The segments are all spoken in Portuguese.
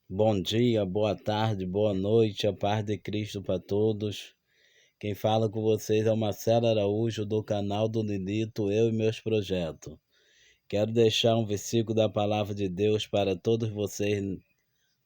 Bom dia, boa tarde, boa noite, a paz de Cristo para todos. Quem fala com vocês é o Marcelo Araújo do canal do Nilito, Eu e Meus Projetos. Quero deixar um versículo da palavra de Deus para todos vocês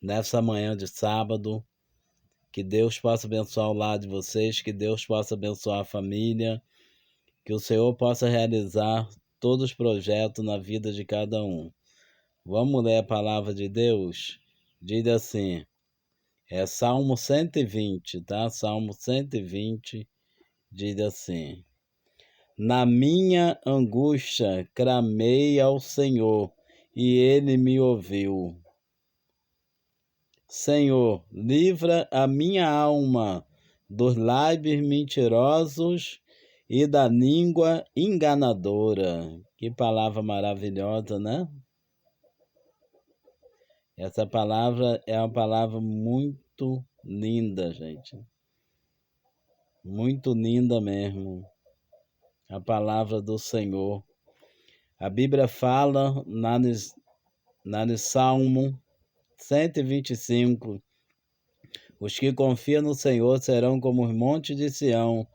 nessa manhã de sábado. Que Deus possa abençoar o lar de vocês, que Deus possa abençoar a família, que o Senhor possa realizar todos os projetos na vida de cada um. Vamos ler a palavra de Deus? Diz assim: é Salmo 120, tá? Salmo 120 diz assim: na minha angústia clamei ao Senhor, e ele me ouviu. Senhor, livra a minha alma dos lábios mentirosos e da língua enganadora. Que palavra maravilhosa, né? Essa palavra é uma palavra muito linda, gente. Muito linda mesmo, a palavra do Senhor. A Bíblia fala no Salmo 125, os que confiam no Senhor serão como os montes de Sião,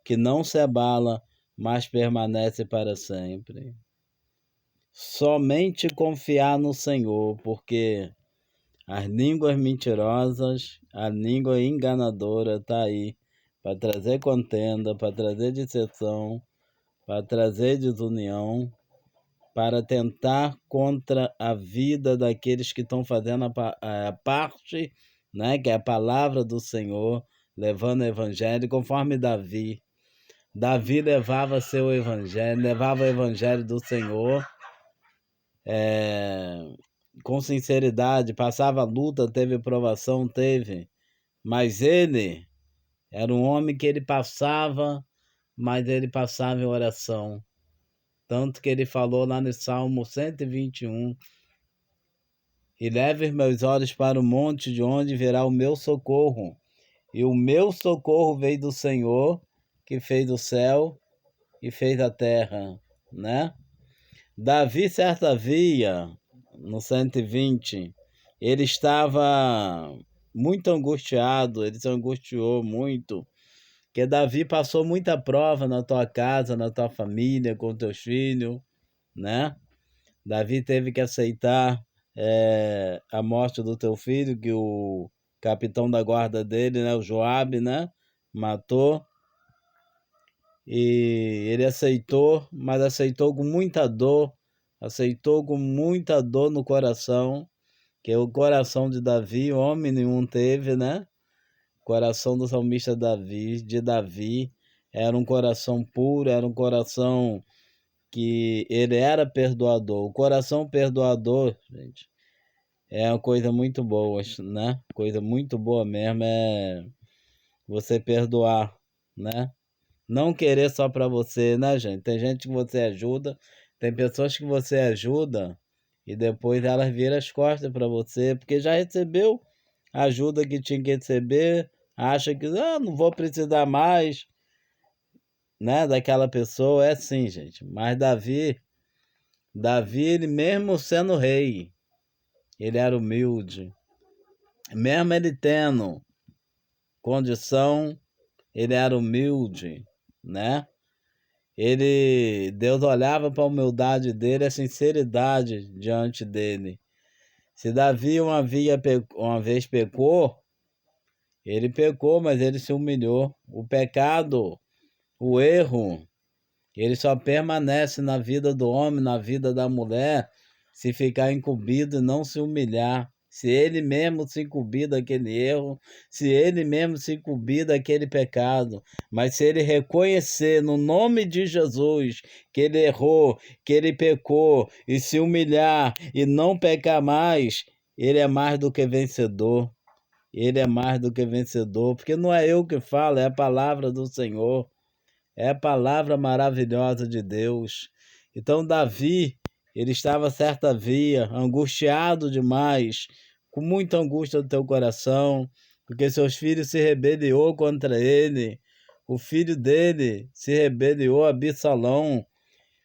que não se abala, mas permanece para sempre. Somente confiar no Senhor, porque as línguas mentirosas, a língua enganadora está aí para trazer contenda, para trazer dissensão, para trazer desunião, para tentar contra a vida daqueles que estão fazendo a parte, né, que é a palavra do Senhor, levando o evangelho, conforme Davi. Davi levava seu evangelho, levava o evangelho do Senhor com sinceridade, passava luta, teve provação, teve, mas ele era um homem que ele passava, mas ele passava em oração. Tanto que ele falou lá no Salmo 121, e leve os meus olhos para o monte de onde virá o meu socorro. E o meu socorro veio do Senhor, que fez o céu e fez a terra, né? Davi, certa via, no 120, ele estava muito angustiado, ele se angustiou muito, porque Davi passou muita prova na tua casa, na tua família, com teus filhos, né? Davi teve que aceitar a morte do teu filho, que o capitão da guarda dele, né, o Joabe, né, matou. E ele aceitou, mas aceitou com muita dor no coração, que o coração de Davi, homem nenhum teve, né? O coração do salmista Davi, era um coração puro, era um coração que ele era perdoador. O coração perdoador, gente, é uma coisa muito boa, né? Coisa muito boa mesmo é você perdoar, né? Não querer só para você, né, gente? Tem gente que você ajuda, tem pessoas que você ajuda e depois elas viram as costas para você, porque já recebeu a ajuda que tinha que receber, acha que não vou precisar mais, né, daquela pessoa. É assim, gente. Mas Davi, ele mesmo sendo rei, ele era humilde. Mesmo ele tendo condição, ele era humilde, né? Deus olhava para a humildade dele, a sinceridade diante dele. Se Davi uma vez pecou, ele pecou, mas ele se humilhou. O pecado, o erro, ele só permanece na vida do homem, na vida da mulher, se ficar incumbido e não se humilhar. Se ele mesmo se incumbir daquele erro, se ele mesmo se incumbir daquele pecado, mas se ele reconhecer no nome de Jesus que ele errou, que ele pecou, e se humilhar e não pecar mais, ele é mais do que vencedor. Ele é mais do que vencedor, porque não é eu que falo, é a palavra do Senhor. É a palavra maravilhosa de Deus. Então, Davi, ele estava certa via, angustiado demais, com muita angústia no teu coração, porque seus filhos se rebeliou contra ele. O filho dele se rebeliou, Absalão,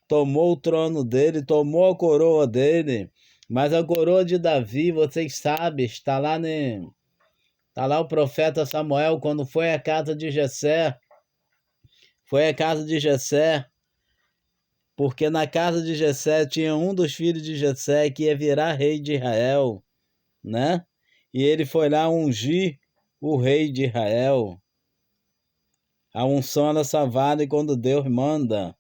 tomou o trono dele, tomou a coroa dele, Mas a coroa de Davi, vocês sabem, está lá, tá lá o profeta Samuel, quando foi à casa de Jessé. Foi à casa de Jessé, porque na casa de Jessé tinha um dos filhos de Jessé que ia virar rei de Israel, né? E ele foi lá ungir o rei de Israel. A unção ela só vale quando Deus manda.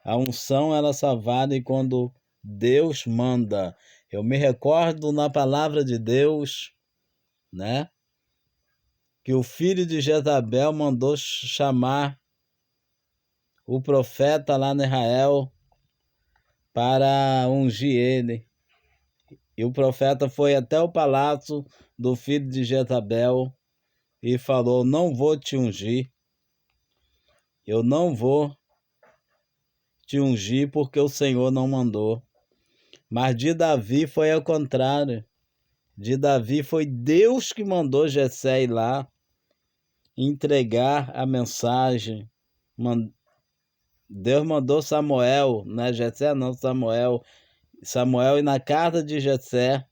A unção ela só vale quando Deus manda. Eu me recordo na palavra de Deus, né? Que o filho de Jezabel mandou chamar o profeta lá no Israel para ungir ele. E o profeta foi até o palácio do filho de Jezabel e falou: não vou te ungir. Eu não vou te ungir porque o Senhor não mandou. Mas de Davi foi ao contrário. De Davi foi Deus que mandou Jessé ir lá entregar a mensagem. Deus mandou Samuel, não é Jessé não, Samuel. Samuel ir na casa de Jessé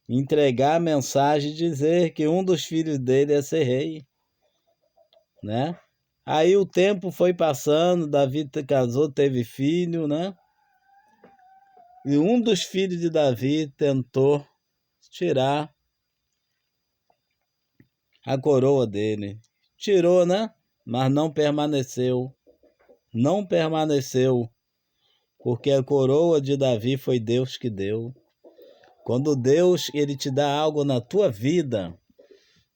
entregar a mensagem e dizer que um dos filhos dele ia ser rei, né? Aí o tempo foi passando, Davi casou, teve filho, né? E um dos filhos de Davi tentou tirar a coroa dele. Tirou, né? Mas não permaneceu. Não permaneceu, porque a coroa de Davi foi Deus que deu. Quando Deus ele te dá algo na tua vida,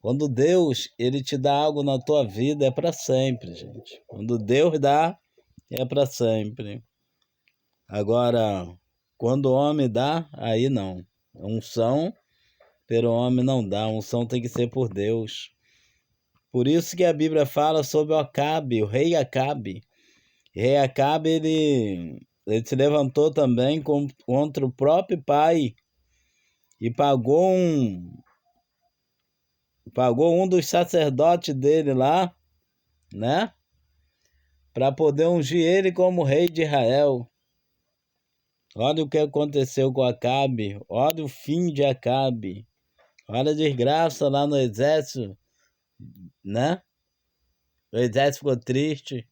quando Deus ele te dá algo na tua vida é para sempre, gente. Quando Deus dá é para sempre. Agora, quando o homem dá, aí não. Unção, pelo homem não dá. Unção tem que ser por Deus. Por isso que a Bíblia fala sobre o Acabe, o rei Acabe. O rei Acabe, ele se levantou também contra o próprio pai e pagou um dos sacerdotes dele lá, né? Para poder ungir ele como rei de Israel. Olha o que aconteceu com Acabe. Olha o fim de Acabe. Olha a desgraça lá no exército, né? O exército ficou triste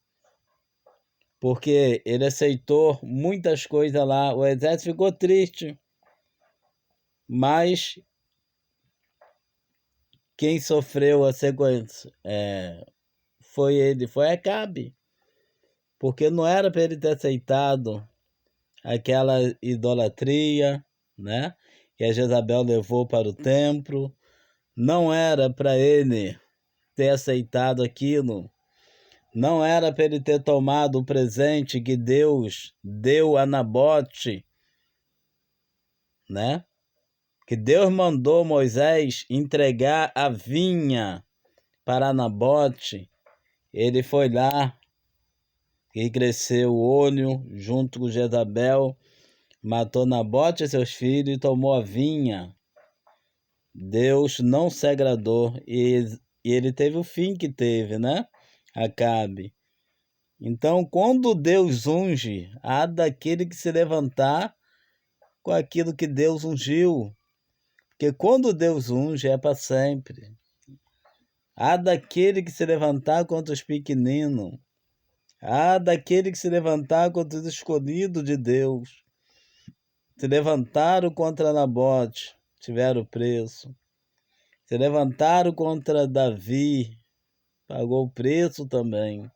porque ele aceitou muitas coisas lá. O exército ficou triste, mas quem sofreu a sequência foi ele, foi Acabe, porque não era para ele ter aceitado aquela idolatria, né? Que a Jezabel levou para o templo. Não era para ele ter aceitado aquilo. Não era para ele ter tomado o presente que Deus deu a Nabote, né? Que Deus mandou Moisés entregar a vinha para Nabote. Ele foi lá e cresceu o olho junto com Jezabel, matou Nabote e seus filhos e tomou a vinha. Deus não se agradou e ele teve o fim que teve, né? Acabe. Então, quando Deus unge, há daquele que se levantar com aquilo que Deus ungiu. Porque quando Deus unge, é para sempre. Há daquele que se levantar contra os pequeninos. Há daquele que se levantar contra os escolhidos de Deus. Se levantaram contra Nabote, tiveram preço. Se levantaram contra Davi, pagou o preço também.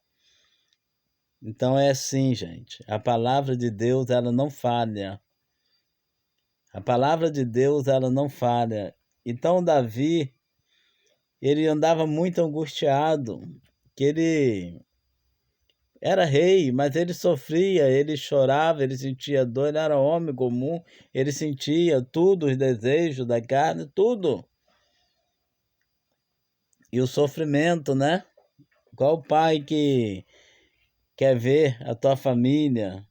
Então é assim, gente. A palavra de Deus, ela não falha. A palavra de Deus, ela não falha. Então Davi, ele andava muito angustiado, que ele era rei, mas ele sofria, ele chorava, ele sentia dor, ele era homem comum, ele sentia tudo, os desejos da carne, tudo. E o sofrimento, né? Qual pai que quer ver a tua família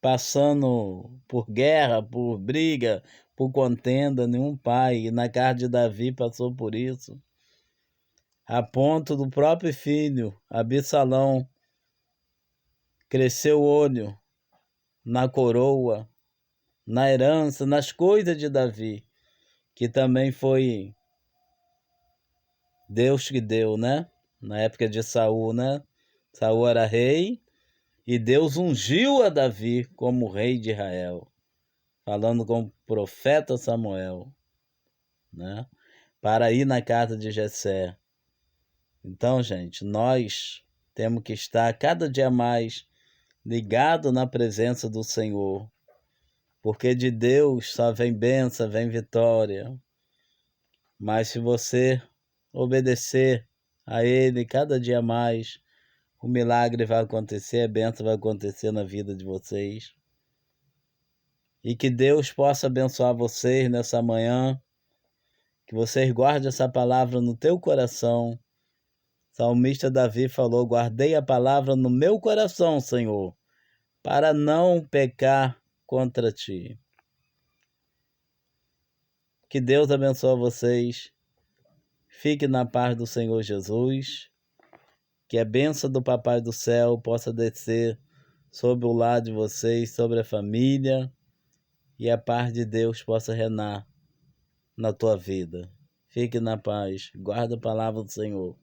passando por guerra, por briga, por contenda? Nenhum pai. E na casa de Davi passou por isso. A ponto do próprio filho, Absalão, cresceu o olho na coroa, na herança, nas coisas de Davi, que também foi Deus que deu, né? Na época de Saul, né? Saul era rei e Deus ungiu a Davi como rei de Israel, falando com o profeta Samuel, né? Para ir na casa de Jessé. Então, gente, nós temos que estar cada dia mais ligado na presença do Senhor, porque de Deus só vem bênção, vem vitória. Mas se você obedecer a Ele cada dia mais, o milagre vai acontecer, a bênção vai acontecer na vida de vocês. E que Deus possa abençoar vocês nessa manhã, que vocês guardem essa palavra no teu coração. O salmista Davi falou: guardei a palavra no meu coração, Senhor, para não pecar contra ti. Que Deus abençoe vocês. Fique na paz do Senhor Jesus. Que a bênção do Papai do Céu possa descer sobre o lar de vocês, sobre a família, e a paz de Deus possa reinar na tua vida. Fique na paz. Guarda a palavra do Senhor.